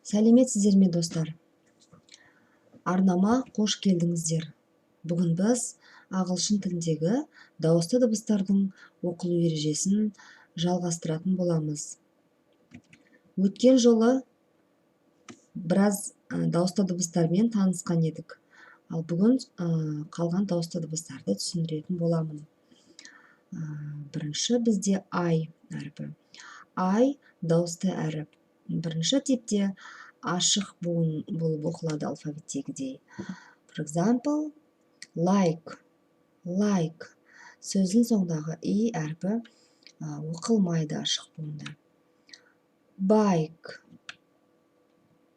Сәлеметсіздер ме достар? Арнама қош келдіңіздер. Бүгін біз ағылшын тіліндегі дауысты дыбыстардың оқылу ережесін жалғастыратын боламыз. Өткен жолы біраз дауысты дыбыстармен танысқан едік. Ал бүгін қалған дауысты дыбыстарды түсіндіретін боламын. Бірінші бізде I әріпі. I дауысты әріп. Бірінші типте ашық буын болып оқылады алфавиттегідей. For example, like сөздің соңындағы I әрпі оқылмайды ашық буында. Bike,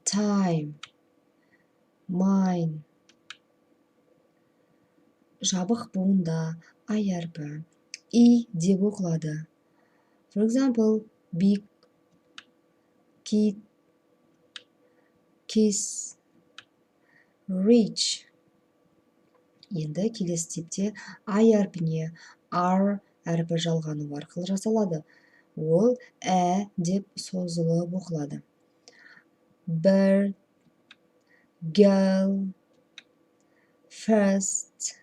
time, mine жабық буында I әрпі I деп оқылады. For example, big, kid, kiss, rich. Енді келесі типте I әрпіне R әрпі жалғану арқылы жасалады. Ол деп созылып оқылады. Bird, girl, first,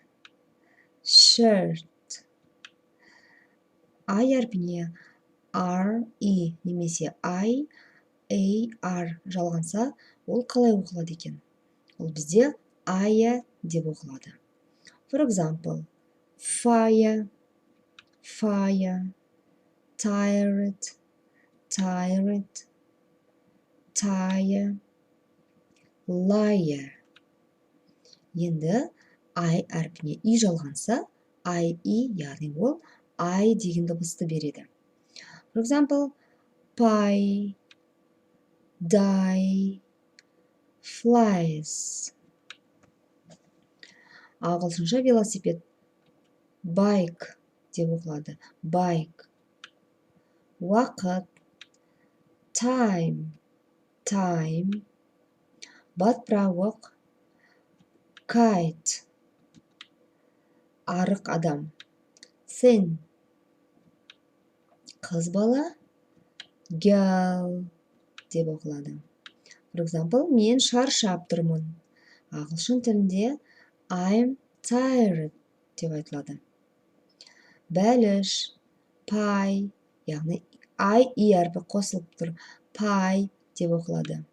shirt. I әрпіне R, I немесе I, A, R жалғанса, ол қалай оқылады екен? Ол бізде I деп оқылады. For example, fire, tired, tire, liar. Енді I әрпіне I жалғанса, I, яғни ол I деген дыбысты береді. For example, pie, die, flies. Ағылшынша велосипед bike деп оқылады. Bike. Уақыт time. Батпырауық kite. Арық адам thin. Қыз бала girl деп оқылады. For example, мен шаршап тұрмын. Ағылшын тілінде I'm tired деп айтылады. Бәліш pie, яғни I әрпі қосылып тұр. Pie деп оқылады.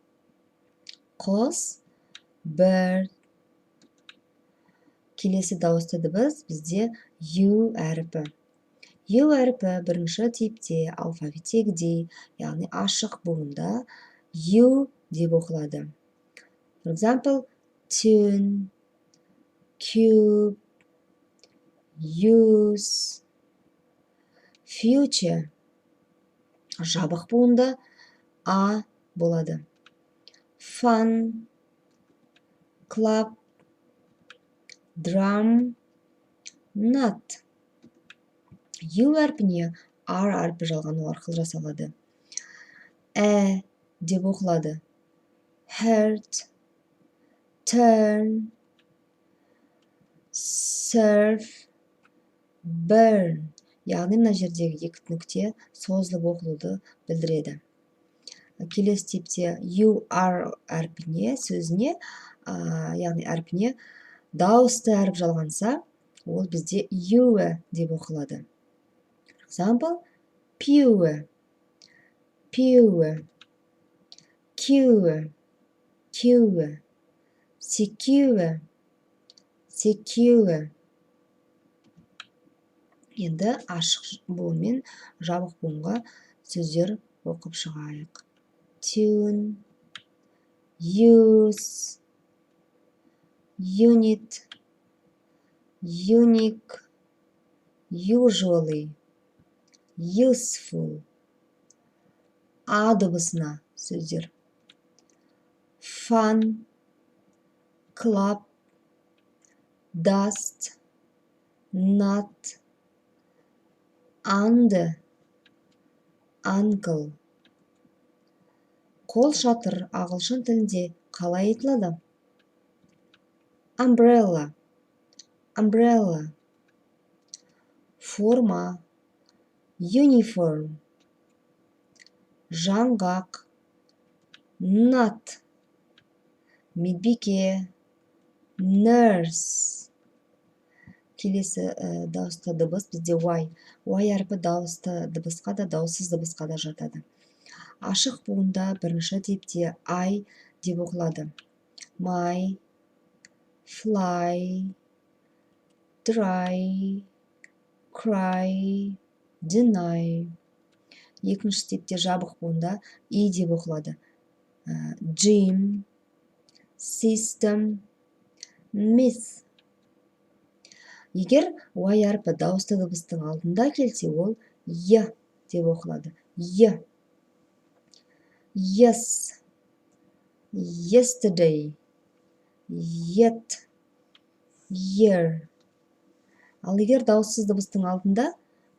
Құс bird. Келесі дауысты дыбыс бізде U әрпі. U әрпі бірінші типте алфавиттегідей, яғни ашық буында U деп оқылады. For example, tune, cube, use, future. Жабық буында A болады. Fun, club, drum, nut. U әрпіне R әрпі жалғану арқылы жасалады. Деп оқылады. Hurt, turn, serve, burn. Яғни мына жердегі екі нүкте созылып оқылуды білдіреді. Келесі типте UR әрпіне сөзіне, яғни әрпіне дауысты әріп жалғанса, ол бізде UE деп оқылады. For example, pure, cure, secure. Енді ашық буын мен жабық буынға сөздер оқып шығайық. Tune, use, unit, unique, usually, useful. A дыбысына сөздер. Fun, club, dust, nut, under, uncle. Қол шатыр ағылшын тілінде қалай айтылады? Umbrella. Форма uniform. Жаңғақ Not. Медбике. Nurse. Келесі дауысты дыбыс бізде Y. Y әрпі дауысты дыбысқа да, дауыссыз дыбысқа да жатады. Ашық буында бірінші типте I деп оқылады. My, fly, dry, cry, deny. Екінші типте жабық буында I деп оқылады. Gym, system, myth. Егер Y әрпі дауысты дыбыстың алдында келсе, ол Y деп оқылады. Y. Yes, yesterday, yet, year. Ал егер дауыссыз дыбыстың алдында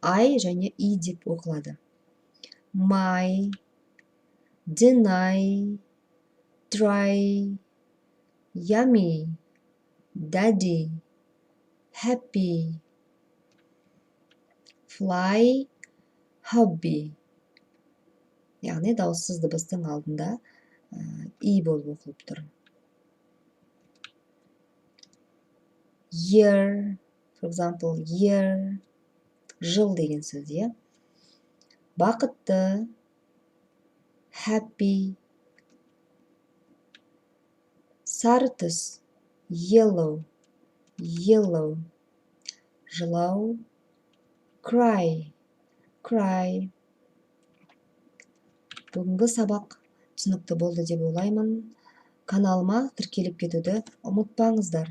I және I деп оқылады. My, deny, try, yummy, daddy, happy, fly, hobby. Яғни дауыссыз дыбыстың алдында I болып оқылып тұр. Year, for example, year, жыл деген сөз, иә. Бақытты, happy. Сары түс, yellow, yellow. Жылау, cry, cry. Бүгінгі сабақ түсінікті болды деп ойлаймын. Каналыма тіркеліп кетуді ұмытпаңыздар.